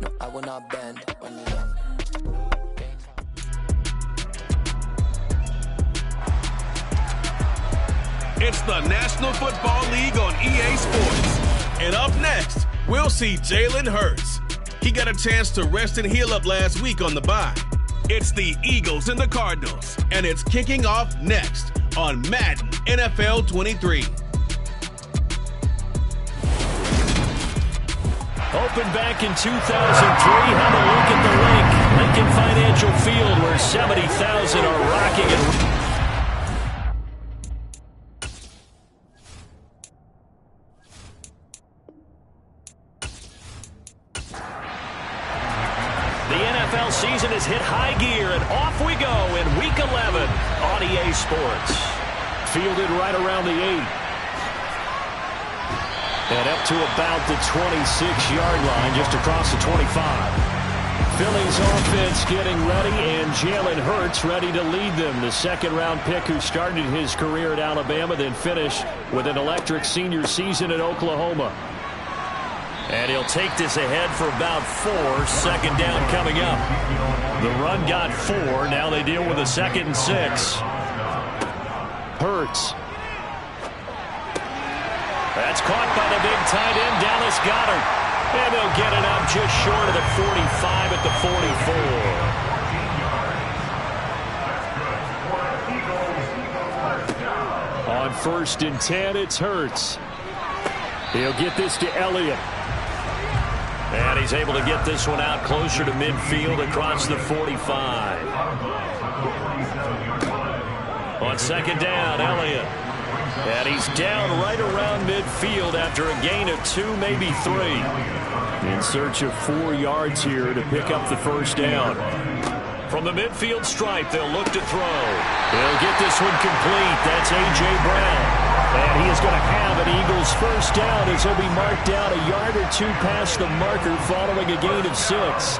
No, I will not bend when you're young. It's the National Football League on EA Sports. And up next, we'll see Jalen Hurts. He got a chance to rest and heal up last week on the bye. It's the Eagles and the Cardinals, and it's kicking off next on Madden NFL 23. Opened back in 2003, have a look at the link. Lincoln Financial Field, where 70,000 are rocking and season has hit high gear, and off we go in Week 11 on EA Sports. Fielded right around the 8. And up to about the 26-yard line, just across the 25. Philly's offense getting ready, and Jalen Hurts ready to lead them. The second-round pick who started his career at Alabama, then finished with an electric senior season at Oklahoma. And he'll take this ahead for about 4. Second down coming up. The run got 4. Now they deal with a 2nd and 6. Hurts. That's caught by the big tight end, Dallas Goedert. And they'll get it up just short of the 45 at the 44. On 1st and 10, it's Hurts. He'll get this to Elliott. And he's able to get this one out closer to midfield across the 45. On 2nd down, Elliott. And he's down right around midfield after a gain of 2, maybe 3. In search of 4 yards here to pick up the 1st down. From the midfield stripe, they'll look to throw. They'll get this one complete. That's A.J. Brown. And he is going to have an Eagles 1st down as he'll be marked down a yard or 2 past the marker following a gain of 6.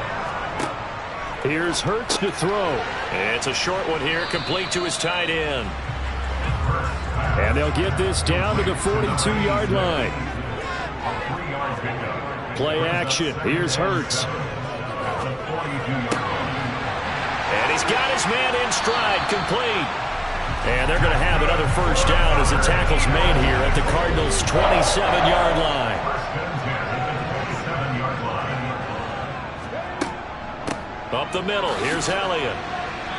Here's Hurts to throw. It's a short one here, complete to his tight end. And they'll get this down to the 42-yard line. Play action. Here's Hurts. And he's got his man in stride, complete. And they're going to have another 1st down as the tackle's made here at the Cardinals' 27-yard line. Up the middle, here's Elliott.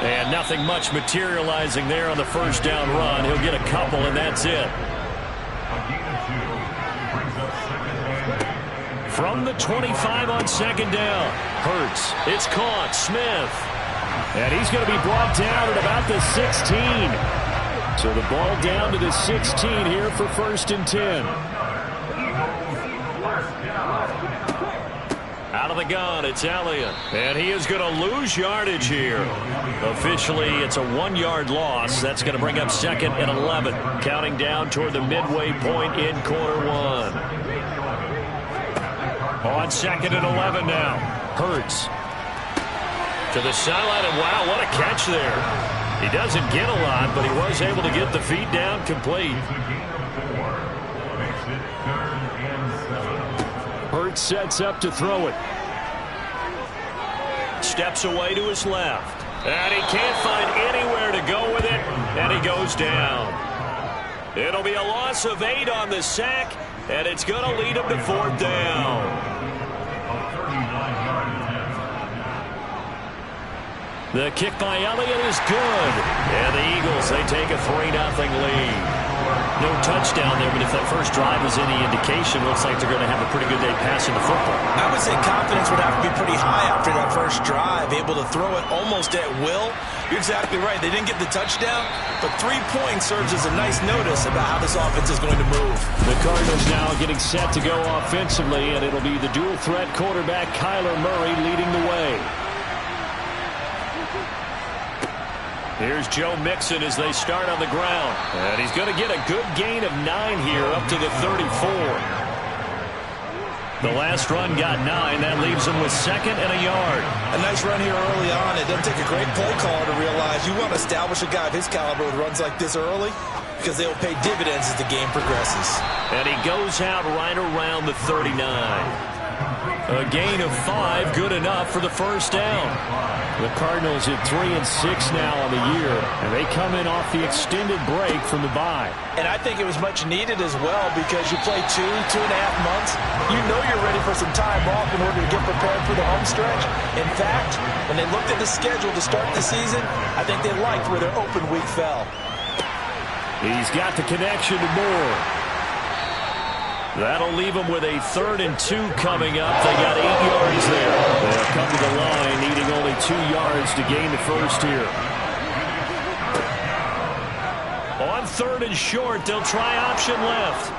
And nothing much materializing there on the 1st down run. He'll get a couple, and that's it. From the 25 on 2nd down, Hurts. It's caught, Smith. And he's going to be brought down at about the 16. So the ball down to the 16 here for 1st and 10. Out of the gun, it's Elliott. And he is going to lose yardage here. Officially, it's a 1-yard loss. That's going to bring up 2nd and 11. Counting down toward the midway point in quarter 1. On 2nd and 11 now. Hurts. To the sideline, and wow, what a catch there. He doesn't get a lot, but he was able to get the feet down complete. Hurts sets up to throw it. Steps away to his left. And he can't find anywhere to go with it, and he goes down. It'll be a loss of 8 on the sack, and it's going to lead him to 4th down. The kick by Elliott is good. And the Eagles, they take a 3-0 lead. No touchdown there, but if that first drive is any indication, looks like they're going to have a pretty good day passing the football. I would say confidence would have to be pretty high after that first drive, able to throw it almost at will. You're exactly right. They didn't get the touchdown, but 3 points serves as a nice notice about how this offense is going to move. The Cardinals now getting set to go offensively, and it'll be the dual-threat quarterback Kyler Murray leading the way. Here's Joe Mixon as they start on the ground. And he's going to get a good gain of 9 here up to the 34. The last run got 9. That leaves him with 2nd and a yard. A nice run here early on. It doesn't take a great play caller to realize you want to establish a guy of his caliber with runs like this early because they will pay dividends as the game progresses. And he goes out right around the 39. A gain of 5, good enough for the first down. The Cardinals at 3-6 now on the year, and they come in off the extended break from the bye. And I think it was much needed as well, because you play 2.5 months. You know you're ready for some time off in order to get prepared for the home stretch. In fact, when they looked at the schedule to start the season, I think they liked where their open week fell. He's got the connection to Moore. That'll leave them with a 3rd and 2 coming up. They got 8 yards there. They'll come to the line, needing only 2 yards to gain the first here. On 3rd and short, they'll try option left.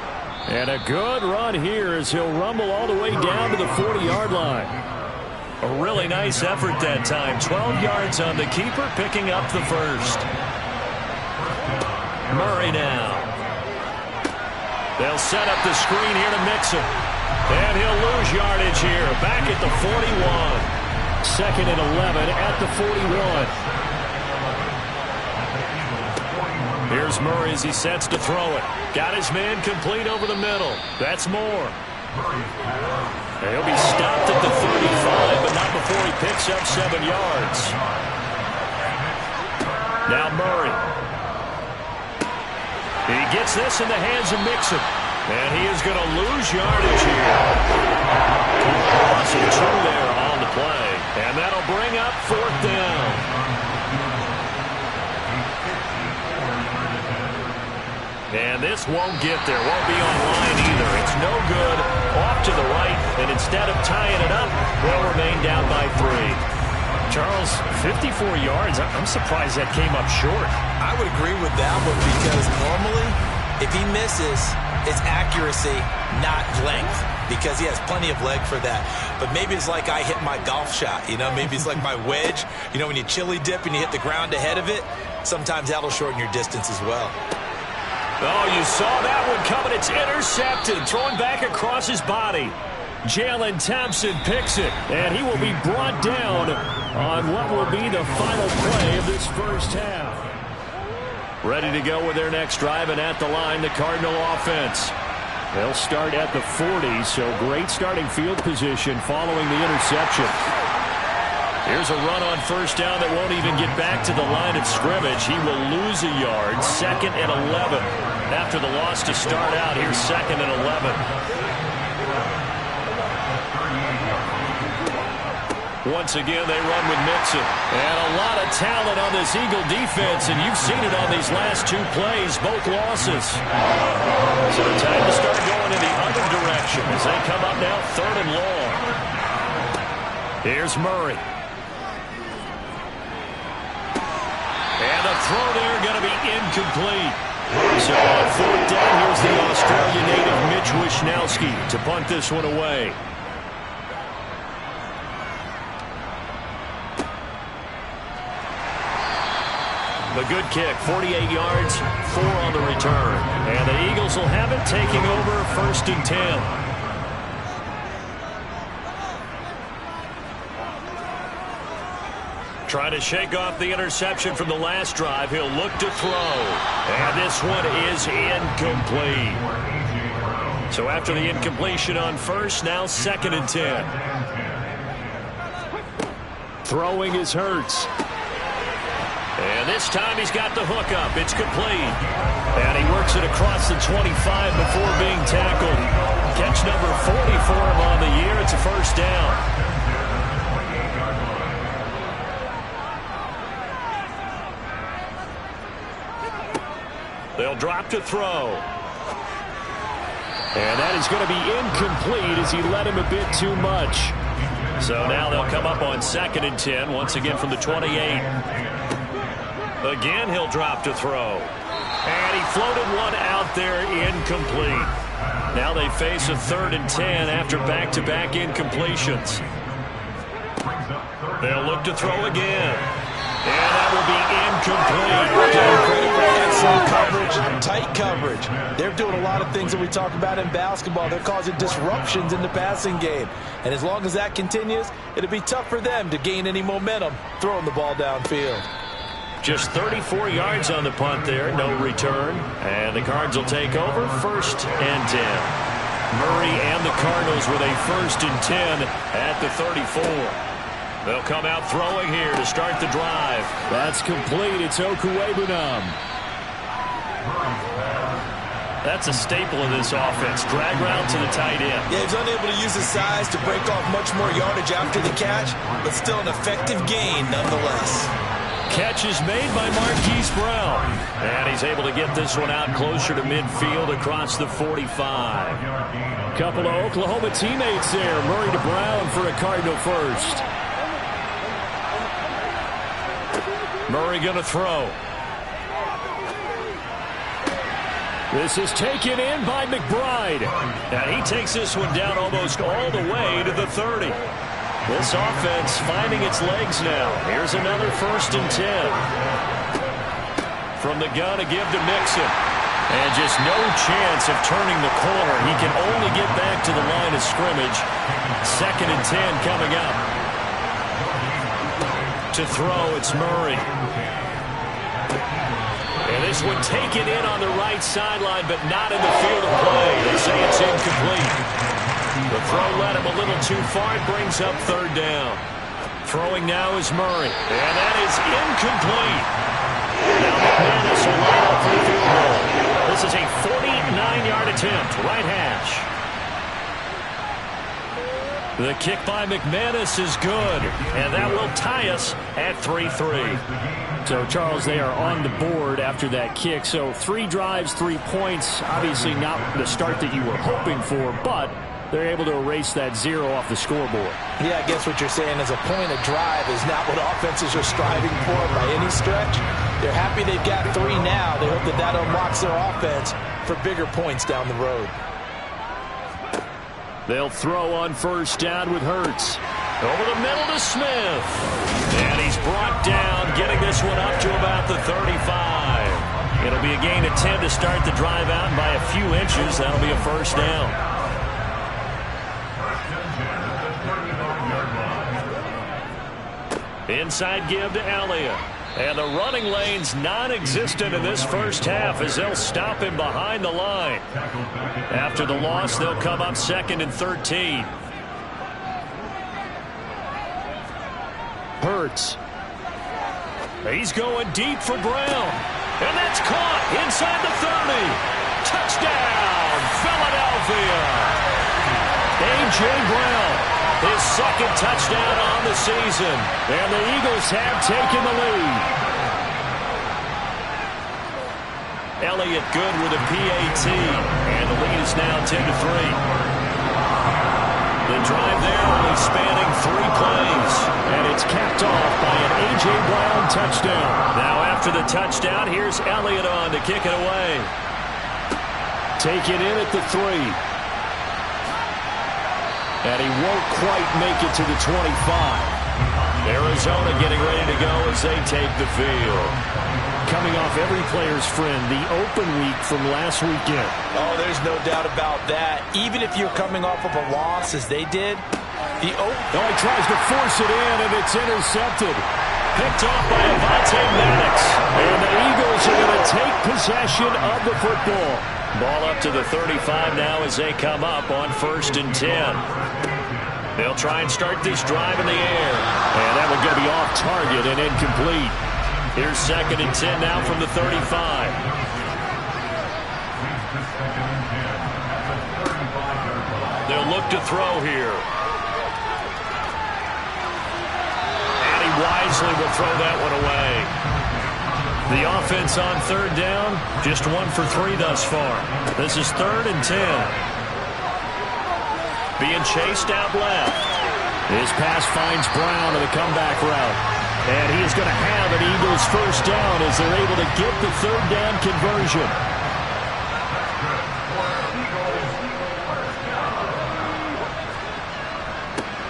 And a good run here as he'll rumble all the way down to the 40-yard line. A really nice effort that time. 12 yards on the keeper, picking up the first. Murray now. They'll set up the screen here to Mixon. And he'll lose yardage here. Back at the 41. 2nd and 11 at the 41. Here's Murray as he sets to throw it. Got his man complete over the middle. That's Moore. He'll be stopped at the 35, but not before he picks up 7 yards. Now Murray. He gets this in the hands of Mixon. And he is going to lose yardage here. Loss of 2 there on the play. And that'll bring up 4th down. And this won't get there. Won't be on line either. It's no good. Off to the right. And instead of tying it up, they'll remain down by 3. Charles, 54 yards. I'm surprised that came up short. I would agree with that one, because normally if he misses, it's accuracy, not length, because he has plenty of leg for that. But maybe it's like I hit my golf shot, you know, maybe it's like my wedge. You know, when you chili dip and you hit the ground ahead of it, sometimes that'll shorten your distance as well. Oh, you saw that one coming. It's intercepted, thrown back across his body. Jalen Thompson picks it, and he will be brought down on what will be the final play of this first half. Ready to go with their next drive, and at the line, the Cardinal offense. They'll start at the 40, so great starting field position following the interception. Here's a run on first down that won't even get back to the line of scrimmage. He will lose a yard. 2nd and 11. After the loss to start out, here's 2nd and 11. Once again, they run with Mixon. And a lot of talent on this Eagle defense, and you've seen it on these last 2 plays, both losses. So time to start going in the other direction as they come up now 3rd and long. Here's Murray. And the throw there going to be incomplete. So on 4th down, here's the Australian native Mitch Wishnowsky to punt this one away. A good kick, 48 yards, 4 on the return. And the Eagles will have it, taking over 1st and 10. Trying to shake off the interception from the last drive. He'll look to throw. And this one is incomplete. So after the incompletion on first, now 2nd and 10. Throwing is Hurts. And this time he's got the hook up. It's complete. And he works it across the 25 before being tackled. Catch number 40 for him on the year. It's a first down. They'll drop to throw. And that is going to be incomplete as he led him a bit too much. So now they'll come up on 2nd and 10, once again from the 28. Again, he'll drop to throw. And he floated one out there, incomplete. Now they face a 3rd and 10 after back-to-back incompletions. They'll look to throw again. And that will be incomplete. Excellent coverage, tight coverage. They're doing a lot of things that we talk about in basketball. They're causing disruptions in the passing game. And as long as that continues, it'll be tough for them to gain any momentum throwing the ball downfield. Just 34 yards on the punt there, no return. And the Cards will take over 1st and 10. Murray and the Cardinals with a 1st and 10 at the 34. They'll come out throwing here to start the drive. That's complete. It's Okuwebunam. That's a staple of this offense. Drag route to the tight end. Yeah, he's unable to use his size to break off much more yardage after the catch, but still an effective gain nonetheless. Catch is made by Marquise Brown. And he's able to get this one out closer to midfield across the 45. Couple of Oklahoma teammates there. Murray to Brown for a Cardinal first. Murray going to throw. This is taken in by McBride. And he takes this one down almost all the way to the 30. This offense finding its legs now. Here's another 1st and 10. From the gun to give to Mixon. And just no chance of turning the corner. He can only get back to the line of scrimmage. 2nd and 10 coming up. To throw, it's Murray. And this one taken in on the right sideline, but not in the field of play. They say it's incomplete. The throw led him a little too far. It brings up 3rd down. Throwing now is Murray. And that is incomplete. Now McManus will line up for the field goal. This is a 49-yard attempt. Right hash. The kick by McManus is good. And that will tie us at 3-3. So, Charles, they are on the board after that kick. So 3 drives, 3 points. Obviously not the start that you were hoping for, but they're able to erase that 0 off the scoreboard. Yeah, I guess what you're saying is a point of drive is not what offenses are striving for by any stretch. They're happy they've got 3 now. They hope that that unlocks their offense for bigger points down the road. They'll throw on 1st down with Hurts. Over the middle to Smith. And he's brought down, getting this one up to about the 35. It'll be a gain of 10 to start the drive out, and by a few inches, that'll be a 1st down. Inside give to Elliott. And the running lane's non-existent in this first half as they'll stop him behind the line. After the loss, they'll come up 2nd and 13. Hurts. He's going deep for Brown. And that's caught inside the 30. Touchdown, Philadelphia. A.J. Brown, his 2nd touchdown on the season. And the Eagles have taken the lead. Elliott good with a PAT. And the lead is now 10-3. The drive there only spanning 3 plays. And it's capped off by an A.J. Brown touchdown. Now after the touchdown, here's Elliott on to kick it away. Take it in at the 3. And he won't quite make it to the 25. Arizona getting ready to go as they take the field. Coming off every player's friend, the open week from last weekend. Oh, there's no doubt about that. Even if you're coming off of a loss as they did, he tries to force it in, and it's intercepted. Picked off by Avonte Maddox. And the Eagles are going to take possession of the football. Ball up to the 35 now as they come up on 1st and 10. They'll try and start this drive in the air. And that one going to be off target and incomplete. Here's 2nd and 10 now from the 35. They'll look to throw here. And he wisely will throw that one away. The offense on 3rd down, just 1 for 3 thus far. This is 3rd and 10. Being chased out left. His pass finds Brown on the comeback route. And he is going to have an Eagles 1st down as they're able to get the 3rd down conversion.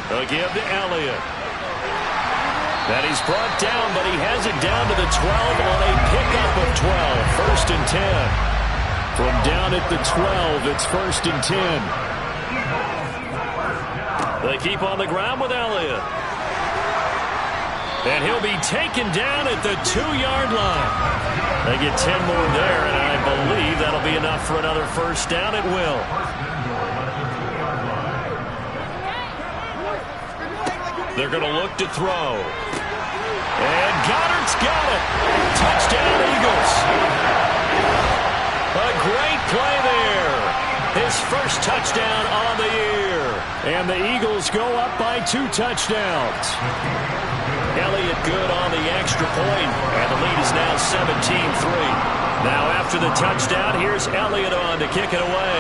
They'll give to Elliott. And he's brought down, but he has it down to the 12 on a pickup of 12. 1st and 10. From down at the 12, it's 1st and 10. They keep on the ground with Elliott. And he'll be taken down at the 2-yard line. They get 10 more there, and I believe that'll be enough for another 1st down. It will. They're going to look to throw. And Goddard's got it. Touchdown, Eagles. A great play there. His first touchdown on the year. And the Eagles go up by 2 touchdowns. Elliott good on the extra point, and the lead is now 17-3. Now after the touchdown, here's Elliott on to kick it away.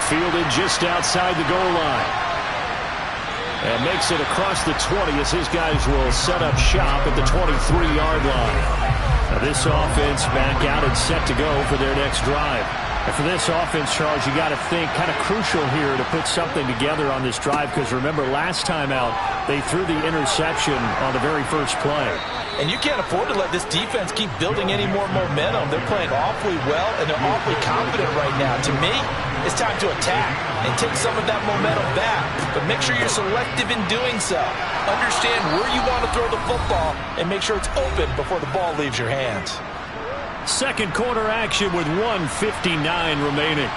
Fielded just outside the goal line. And makes it across the 20 as his guys will set up shop at the 23-yard line. Now this offense back out and set to go for their next drive. And for this offense, Charles, you got to think kind of crucial here to put something together on this drive, because remember last time out they threw the interception on the very first play. And you can't afford to let this defense keep building any more momentum. They're playing awfully well, and they're awfully confident right now. To me, it's time to attack and take some of that momentum back. But make sure you're selective in doing so. Understand where you want to throw the football and make sure it's open before the ball leaves your hands. Second quarter action with 1:59 remaining.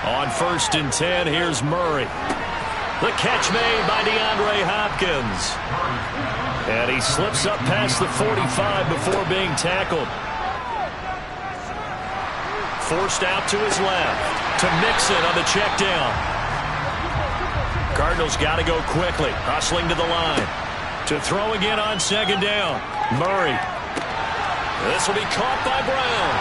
On 1st and 10, here's Murray. The catch made by DeAndre Hopkins. And he slips up past the 45 before being tackled. Forced out to his left to Mixon on the check down. Cardinals got to go quickly, hustling to the line. To throw again on 2nd down. Murray. This will be caught by Brown.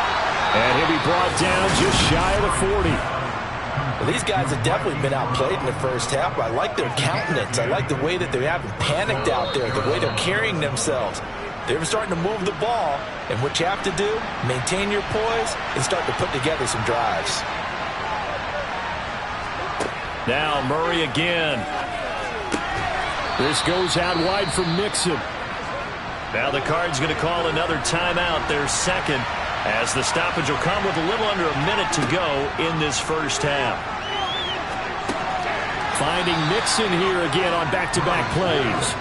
And he'll be brought down just shy of the 40. Well, these guys have definitely been outplayed in the first half. I like their countenance. I like the way that they haven't panicked out there, the way they're carrying themselves. They're starting to move the ball, and what you have to do, maintain your poise and start to put together some drives. Now Murray again. This goes out wide for Mixon. Now the Cards going to call another timeout, their second, as the stoppage will come with a little under a minute to go in this first half. Finding Mixon here again on back-to-back plays.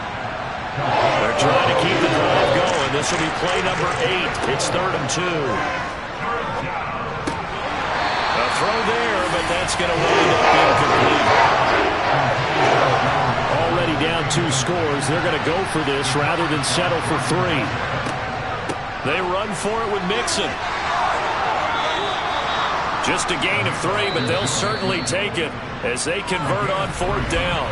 They're trying to keep the drive going. This will be play number 8. It's 3rd and 2. A throw there, but that's going to wind up incomplete. Already down 2 scores. They're going to go for this rather than settle for 3. They run for it with Mixon. Just a gain of 3, but they'll certainly take it as they convert on 4th down.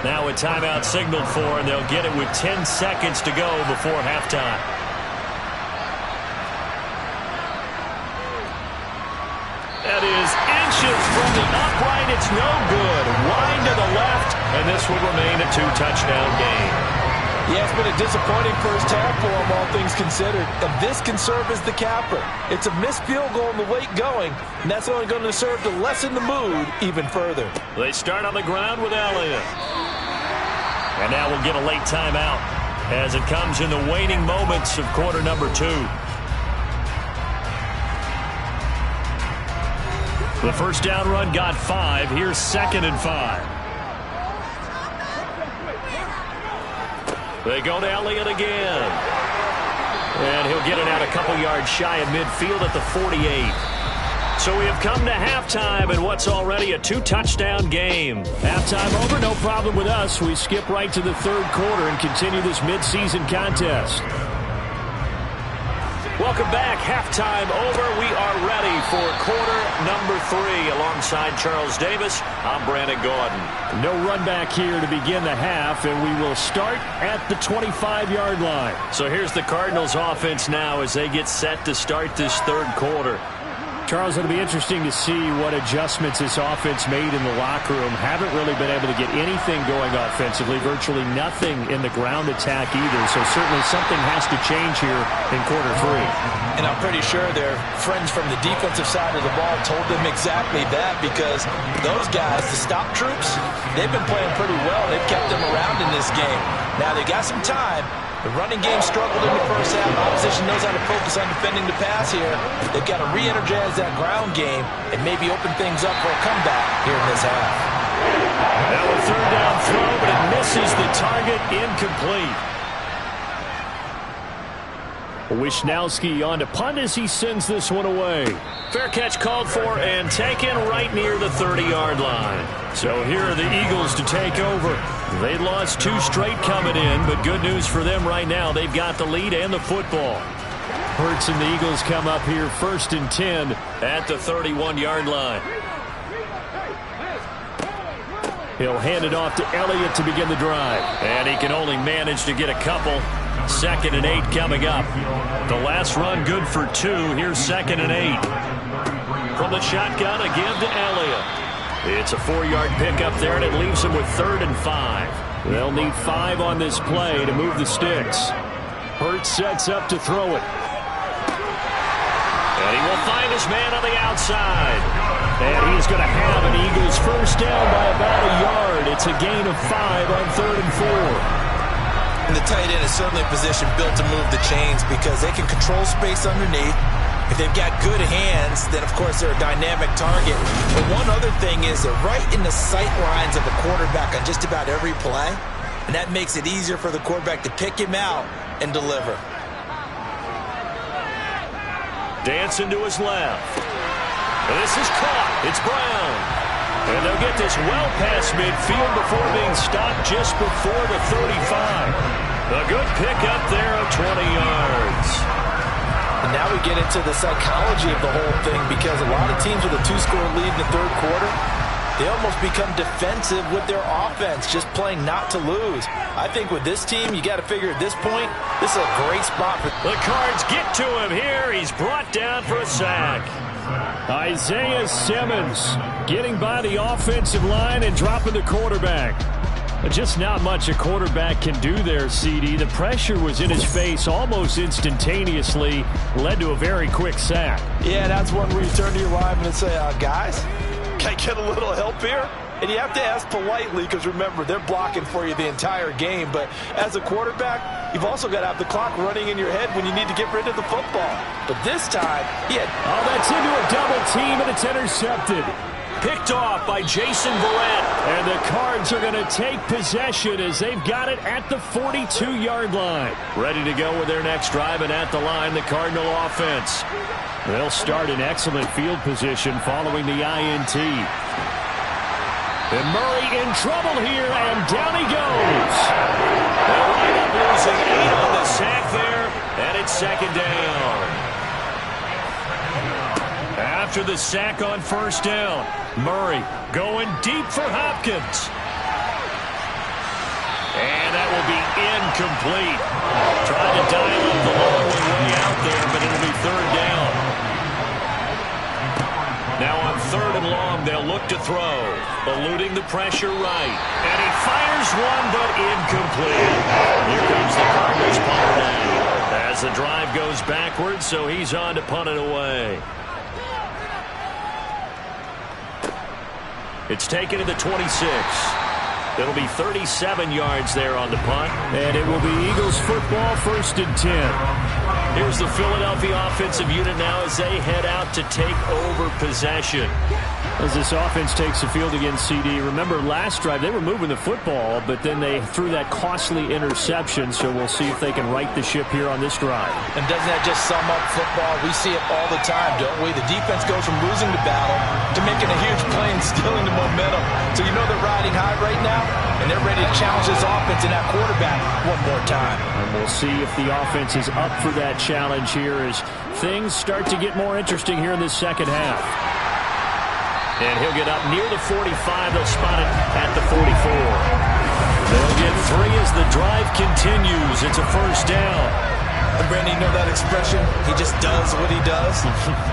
Now a timeout signaled for, and they'll get it with 10 seconds to go before halftime. That is inches from the upright. It's no good. Wide to the left, and this will remain a 2-touchdown game. Yeah, it's been a disappointing first half for them, all things considered. And this can serve as the capper. It's a missed field goal in the late going, and that's only going to serve to lessen the mood even further. They start on the ground with Elliott. And now we'll get a late timeout as it comes in the waning moments of quarter number 2. The first down run got 5. Here's 2nd and 5. They go to Elliott again. And he'll get it out a couple yards shy of midfield at the 48. So we have come to halftime in what's already a 2-touchdown game. Halftime over, no problem with us. We skip right to the 3rd quarter and continue this midseason contest. Welcome back. Halftime over. We are ready for quarter number 3. Alongside Charles Davis, I'm Brandon Gordon. No run back here to begin the half, and we will start at the 25-yard line. So here's the Cardinals offense now as they get set to start this 3rd quarter. Charles, it'll be interesting to see what adjustments this offense made in the locker room. Haven't really been able to get anything going offensively, virtually nothing in the ground attack either. So certainly something has to change here in quarter 3. And I'm pretty sure their friends from the defensive side of the ball told them exactly that, because those guys, the stop troops, they've been playing pretty well. They've kept them around in this game. Now they got some time. The running game struggled in the first half. Opposition knows how to focus on defending the pass here. They've got to re-energize that ground game and maybe open things up for a comeback here in this half. Now a 3rd down throw, but it misses the target, incomplete. Wisnowski on to punt as he sends this one away. Fair catch called for and taken right near the 30-yard line. So here are the Eagles to take over. They lost 2 straight coming in, but good news for them right now. They've got the lead and the football. Hurts and the Eagles come up here 1st and 10 at the 31-yard line. He'll hand it off to Elliott to begin the drive. And he can only manage to get a couple. 2nd and 8 coming up. The last run good for 2. Here's 2nd and 8. From the shotgun, a give to Elliott. It's a 4-yard pickup there, and it leaves him with 3rd and 5. They'll need 5 on this play to move the sticks. Hurts sets up to throw it. And he will find his man on the outside. And he's going to have an Eagles first down by about a yard. It's a gain of 5 on 3rd and 4. And the tight end is certainly a position built to move the chains because they can control space underneath. If they've got good hands, then, of course, they're a dynamic target. But one other thing is they're right in the sight lines of the quarterback on just about every play. And that makes it easier for the quarterback to pick him out and deliver. Dancing to his left. And this is caught. It's Brown. And they'll get this well past midfield before being stopped just before the 35. A good pickup there of 20 yards. And now we get into the psychology of the whole thing because a lot of teams with a 2-score lead in the 3rd quarter, they almost become defensive with their offense, just playing not to lose. I think with this team, you got to figure at this point, this is a great spot for the Cards. Get to him here. He's brought down for a sack. Isaiah Simmons getting by the offensive line and dropping the quarterback. Just not much a quarterback can do there, CD. The pressure was in his face almost instantaneously, led to a very quick sack. Yeah, that's one where you turn to your lineman and say, guys, can I get a little help here? And you have to ask politely because, remember, they're blocking for you the entire game. But as a quarterback, you've also got to have the clock running in your head when you need to get rid of the football. But this time, he had... Oh, that's into a double team, and it's intercepted. Picked off by Jason Verrett. And the Cards are going to take possession as they've got it at the 42-yard line. Ready to go with their next drive, and at the line, the Cardinal offense. They'll start in excellent field position following the INT. And Murray in trouble here, and down he goes. They'll wind up losing 8 on the sack there, and it's 2nd down. After the sack on 1st down, Murray going deep for Hopkins. And that will be incomplete. Trying to dial up the long way out there, but it'll be 3rd down. Now on 3rd and long, they'll look to throw. Eluding the pressure right. And he fires one, but incomplete. Here comes the Cardinals punter now. As the drive goes backwards, so he's on to punt it away. It's taken to the 26. It'll be 37 yards there on the punt. And it will be Eagles football, 1st and 10. Here's the Philadelphia offensive unit now as they head out to take over possession. As this offense takes the field against CD, remember last drive they were moving the football, but then they threw that costly interception, so we'll see if they can right the ship here on this drive. And doesn't that just sum up football? We see it all the time, don't we? The defense goes from losing the battle to making a huge play and stealing the momentum. So you know they're riding high right now, and they're ready to challenge this offense and that quarterback one more time. And we'll see if the offense is up for that challenge here as things start to get more interesting here in this 2nd half. And he'll get up near the 45. They'll spot it at the 44. They'll get 3 as the drive continues. It's a 1st down. And Brandon, you know that expression? He just does what he does.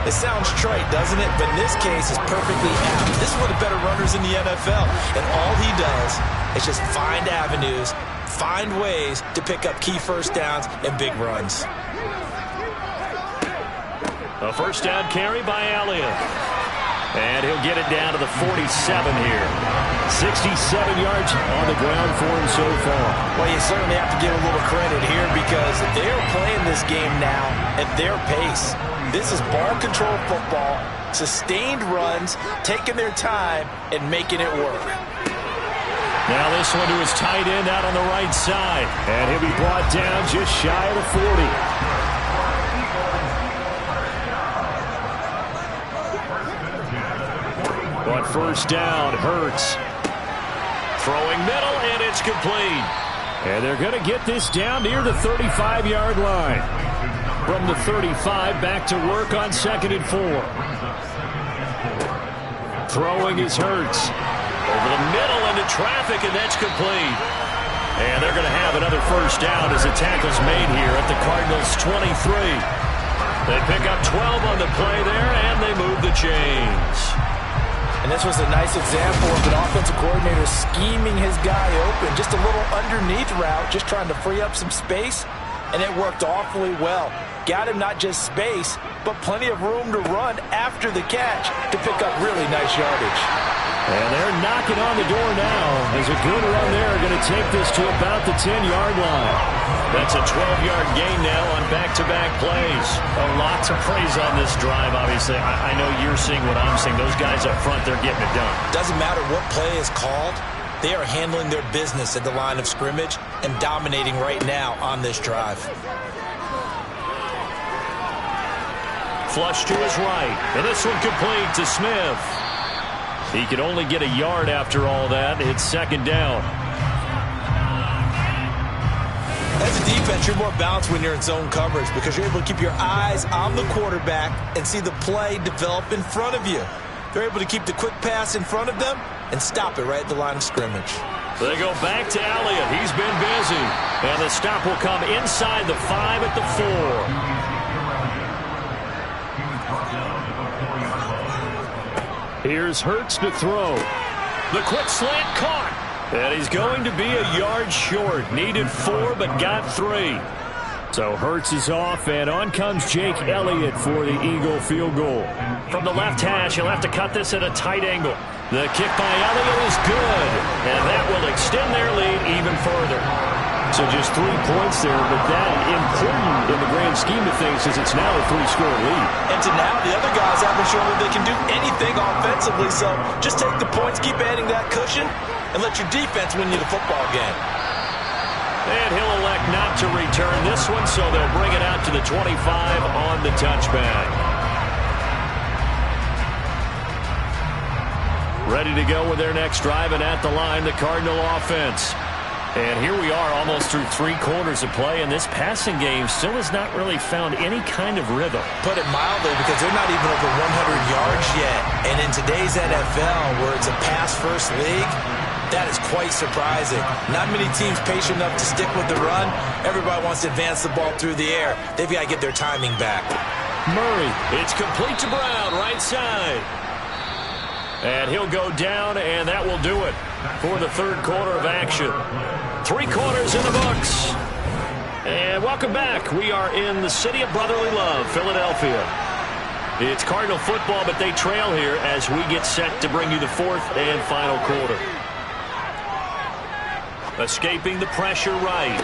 It sounds trite, doesn't it? But in this case, it's perfectly apt. This is one of the better runners in the NFL. And all he does is just find avenues, find ways to pick up key 1st downs and big runs. A 1st down carry by Elliott. And he'll get it down to the 47 here. 67 yards on the ground for him so far. Well, you certainly have to give a little credit here because they're playing this game now at their pace. This is ball control football, sustained runs, taking their time, and making it work. Now this one to his tight end out on the right side. And he'll be brought down just shy of the 40. first down. Hurts throwing middle, and it's complete. And they're going to get this down near the 35-yard line. From the 35, back to work on 2nd and 4. Throwing is Hurts. Over the middle into traffic, and that's complete. And they're going to have another first down as the tackle's made here at the Cardinals' 23. They pick up 12 on the play there, and they move the chains. And this was a nice example of an offensive coordinator scheming his guy open. Just a little underneath route, just trying to free up some space, and it worked awfully well. Got him not just space, but plenty of room to run after the catch to pick up really nice yardage. And they're knocking on the door now. There's a good run there. Going to take this to about the 10-yard line. That's a 12-yard gain now on back-to-back plays. Lots of praise on this drive, obviously. I know you're seeing what I'm seeing. Those guys up front, they're getting it done. Doesn't matter what play is called. They are handling their business at the line of scrimmage and dominating right now on this drive. Flush to his right. And this one complete to Smith. He could only get a yard after all that. It's 2nd down. As a defense, you're more balanced when you're in zone coverage because you're able to keep your eyes on the quarterback and see the play develop in front of you. They're able to keep the quick pass in front of them and stop it right at the line of scrimmage. They go back to Elliott. He's been busy. And the stop will come inside the 5 at the 4. Here's Hurts to throw. The quick slant caught. And he's going to be a yard short. Needed 4, but got 3. So Hurts is off, and on comes Jake Elliott for the Eagle field goal. From the left hash, he'll have to cut this at a tight angle. The kick by Elliott is good, and that will extend their lead even further. So just 3 points there, but that important in the grand scheme of things is it's now a 3-score lead. And to now, the other guys haven't shown that they can do anything offensively, so just take the points, keep adding that cushion, and let your defense win you the football game. And he'll elect not to return this one, so they'll bring it out to the 25 on the touchback. Ready to go with their next drive, and at the line, the Cardinal offense. And here we are almost through 3 quarters of play, and this passing game still has not really found any kind of rhythm. Put it mildly, because they're not even over 100 yards yet. And in today's NFL, where it's a pass-first league, that is quite surprising. Not many teams patient enough to stick with the run. Everybody wants to advance the ball through the air. They've got to get their timing back. Murray, it's complete to Brown, right side. And he'll go down, and that will do it for the 3rd quarter of action. 3 quarters in the books. And welcome back. We are in the city of brotherly love, Philadelphia. It's Cardinal football, but they trail here as we get set to bring you the 4th and final quarter. Escaping the pressure right.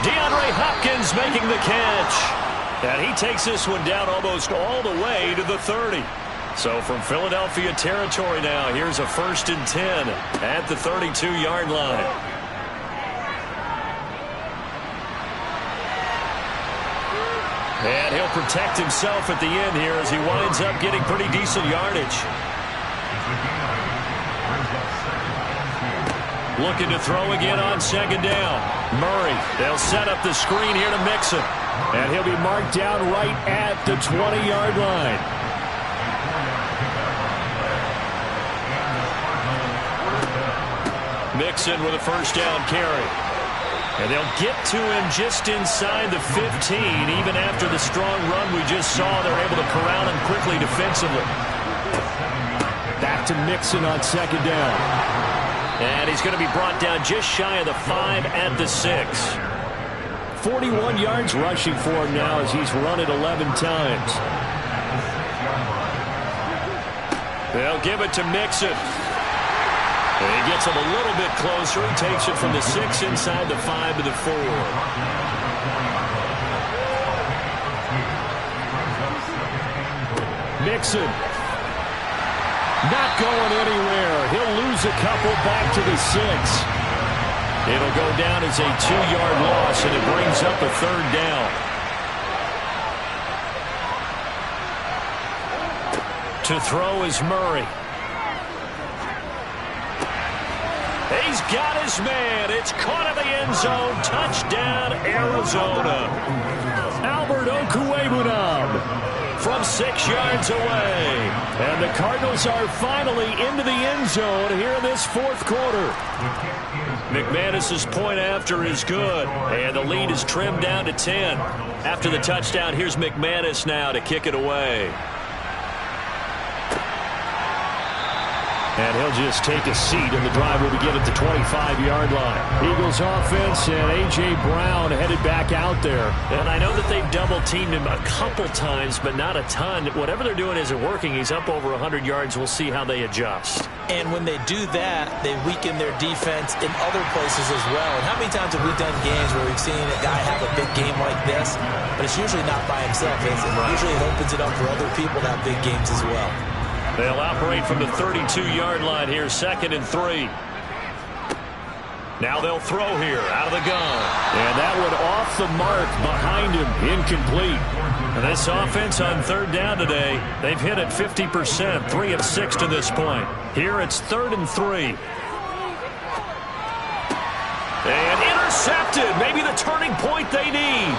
DeAndre Hopkins making the catch. And he takes this one down almost all the way to the 30. So from Philadelphia territory now, here's a 1st and 10 at the 32-yard line. And he'll protect himself at the end here as he winds up getting pretty decent yardage. Looking to throw again on 2nd down. Murray, they'll set up the screen here to Mixon. And he'll be marked down right at the 20-yard line. Mixon with a 1st down carry. And they'll get to him just inside the 15. Even after the strong run we just saw, they're able to corral him quickly defensively. Back to Mixon on 2nd down. And he's going to be brought down just shy of the 5 at the 6. 41 yards rushing for him now as he's run it 11 times. They'll give it to Mixon. And he gets him a little bit closer. He takes it from the 6 inside the 5 to the 4. Mixon. Not going anywhere. He'll lose a couple back to the 6. It'll go down as a 2-yard loss, and it brings up a 3rd down. To throw is Murray. he's got his man. It's caught in the end zone. Touchdown, Arizona. Albert Okwuegbunam from 6 yards away. And the Cardinals are finally into the end zone here in this fourth quarter. McManus's point after is good, and the lead is trimmed down to 10. After the touchdown, here's McManus now to kick it away. And he'll just take a seat, and the drive will begin at the 25-yard line. Eagles offense and A.J. Brown headed back out there. And I know that they've double-teamed him a couple times, but not a ton. Whatever they're doing isn't working. He's up over 100 yards. We'll see how they adjust. And when they do that, they weaken their defense in other places as well. And how many times have we done games where we've seen a guy have a big game like this, but it's usually not by himself, is it? Usually it opens it up for other people to have big games as well. They'll operate from the 32-yard line here, 2nd and 3. Now they'll throw here out of the gun. And that one off the mark behind him, incomplete. And this offense on 3rd down today, they've hit it 50%, 3 of 6 to this point. Here it's 3rd and 3. And intercepted, maybe the turning point they need.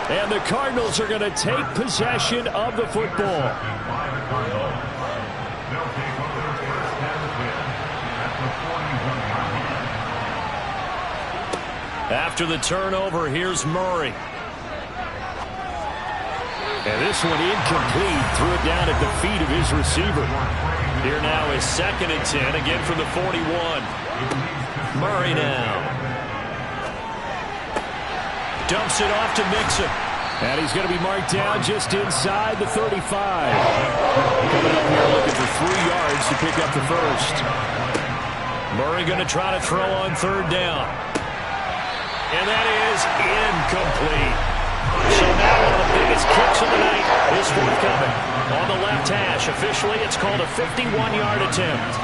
And the Cardinals are going to take possession of the football. After the turnover, here's Murray. And this one incomplete. Threw it down at the feet of his receiver. Here now is 2nd and 10, again from the 41. Murray now. Dumps it off to Mixon. And he's going to be marked down just inside the 35. Coming up here looking for 3 yards to pick up the first. Murray going to try to throw on 3rd down. And that is incomplete. So now one of the biggest kicks of the night is forthcoming. On the left hash, officially it's called a 51-yard attempt.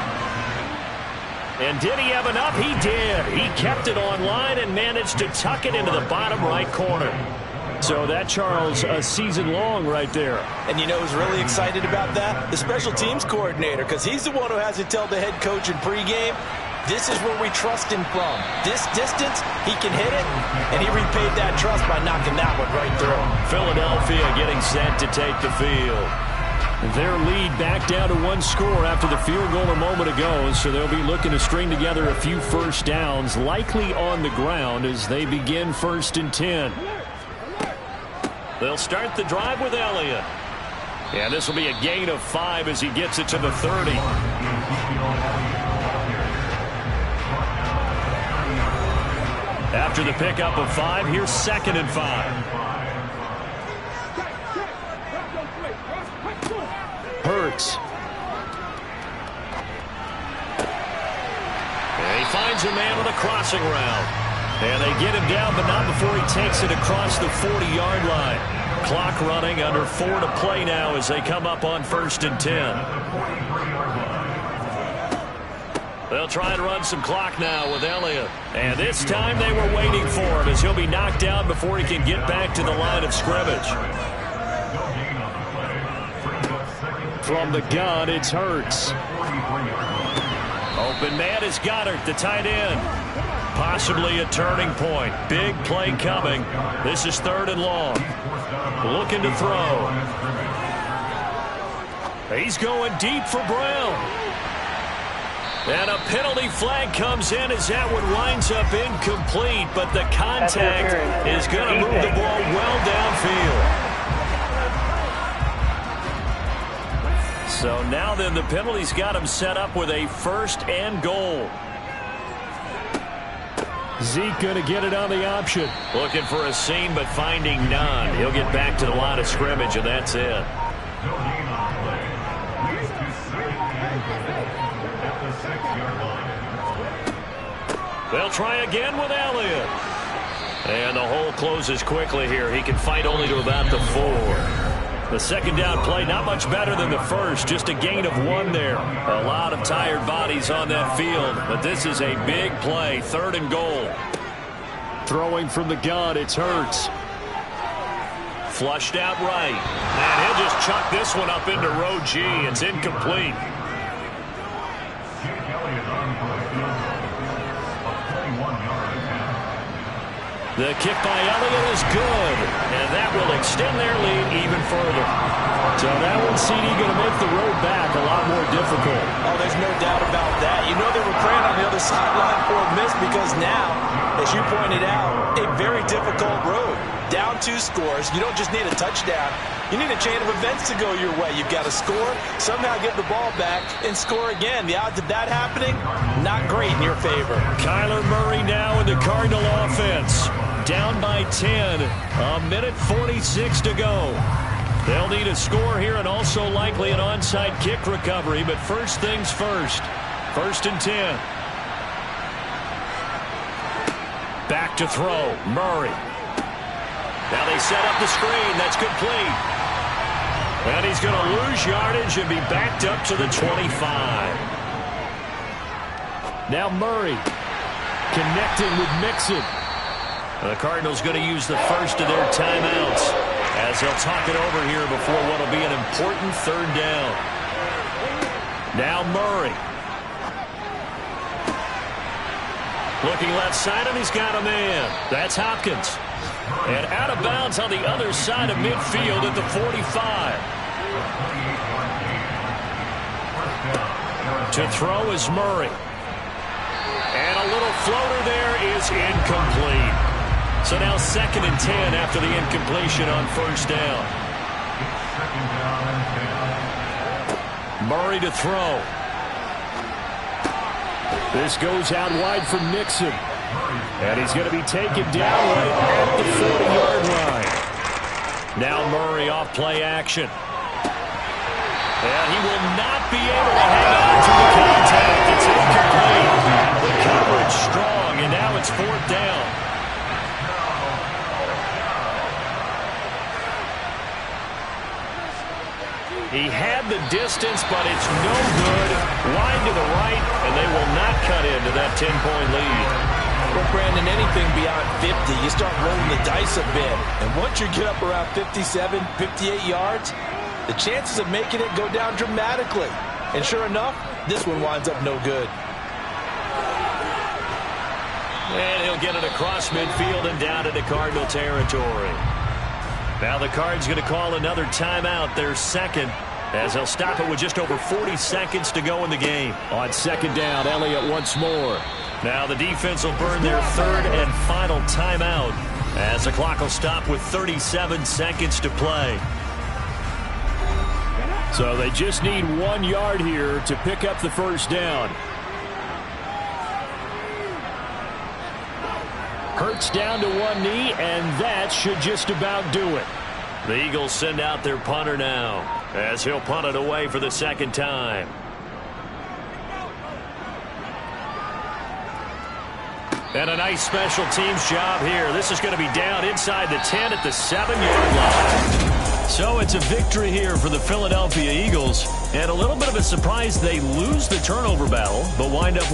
And did he have enough? He did. He kept it on line and managed to tuck it into the bottom right corner. So that, Charles, a season long right there. And you know who's really excited about that? The special teams coordinator, because he's the one who has to tell the head coach in pregame, this is where we trust him from. This distance, he can hit it, and he repaid that trust by knocking that one right through. Philadelphia getting set to take the field. Their lead back down to 1 score after the field goal a moment ago, so they'll be looking to string together a few first downs, likely on the ground as they begin 1st and 10. They'll start the drive with Elliott. And this will be a gain of 5 as he gets it to the 30. After the pickup of 5, here's 2nd and 5. Hurts. And he finds a man on the crossing route. And they get him down, but not before he takes it across the 40-yard line. Clock running, under 4 to play now as they come up on 1st and 10. They'll try and run some clock now with Elliott. And this time they were waiting for him as he'll be knocked down before he can get back to the line of scrimmage. From the gun, it's Hurts. Open man is Goddard, the tight end. Possibly a turning point. Big play coming. This is 3rd and long. Looking to throw. He's going deep for Brown. And a penalty flag comes in as that one winds up incomplete, but the contact is going to move the ball well downfield. So now then the penalty's got him set up with a 1st and goal. Zeke going to get it on the option. Looking for a seam but finding none. He'll get back to the line of scrimmage and that's it. They'll try again with Elliott. And the hole closes quickly here. He can fight only to about the 4. The 2nd down play, not much better than the first. Just a gain of 1 there. A lot of tired bodies on that field. But this is a big play. 3rd and goal. Throwing from the gun, it's Hurts. Flushed out right. And he'll just chuck this one up into row G. It's incomplete. The kick by Elliott is good, and that will extend their lead even further. So that one, CD, going to make the road back a lot more difficult. Oh, there's no doubt about that. You know they were praying on the other sideline for a miss because now, as you pointed out, a very difficult road. Down 2 scores. You don't just need a touchdown. You need a chain of events to go your way. You've got to score, somehow get the ball back, and score again. The odds of that happening, not great in your favor. Kyler Murray now in the Cardinal offense. Down by 10. A minute 46 to go. They'll need a score here and also likely an onside kick recovery. But first things first. 1st and 10. Back to throw. Murray. Now they set up the screen. That's complete. And he's going to lose yardage and be backed up to the 25. Now Murray connecting with Mixon. The Cardinals going to use the first of their timeouts as they'll talk it over here before what will be an important 3rd down. Now Murray. Looking left side, and he's got a man. That's Hopkins. And out of bounds on the other side of midfield at the 45. To throw is Murray. And a little floater there is incomplete. So now 2nd and 10 after the incompletion on 1st down. Murray to throw. This goes out wide from Mixon. And he's going to be taken down right at the 40-yard line. Now Murray off play action. And he will not be able to hang on to the contact. It's incomplete. The coverage strong, and now it's 4th down. He had the distance, but it's no good. Wide to the right, and they will not cut into that 10-point lead. Well, Brandon, anything beyond 50, you start rolling the dice a bit. And once you get up around 57, 58 yards, the chances of making it go down dramatically. And sure enough, this one winds up no good. And he'll get it across midfield and down into Cardinal territory. Now the Cards going to call another timeout, their 2nd, as they'll stop it with just over 40 seconds to go in the game. On 2nd down, Elliott once more. Now the defense will burn their 3rd and final timeout as the clock will stop with 37 seconds to play. So they just need 1 yard here to pick up the 1st down. Hurts down to one knee, and that should just about do it. The Eagles send out their punter now as he'll punt it away for the 2nd time. And a nice special teams job here. This is going to be down inside the 10 at the 7-yard line. So it's a victory here for the Philadelphia Eagles. And a little bit of a surprise, they lose the turnover battle, but wind up winning.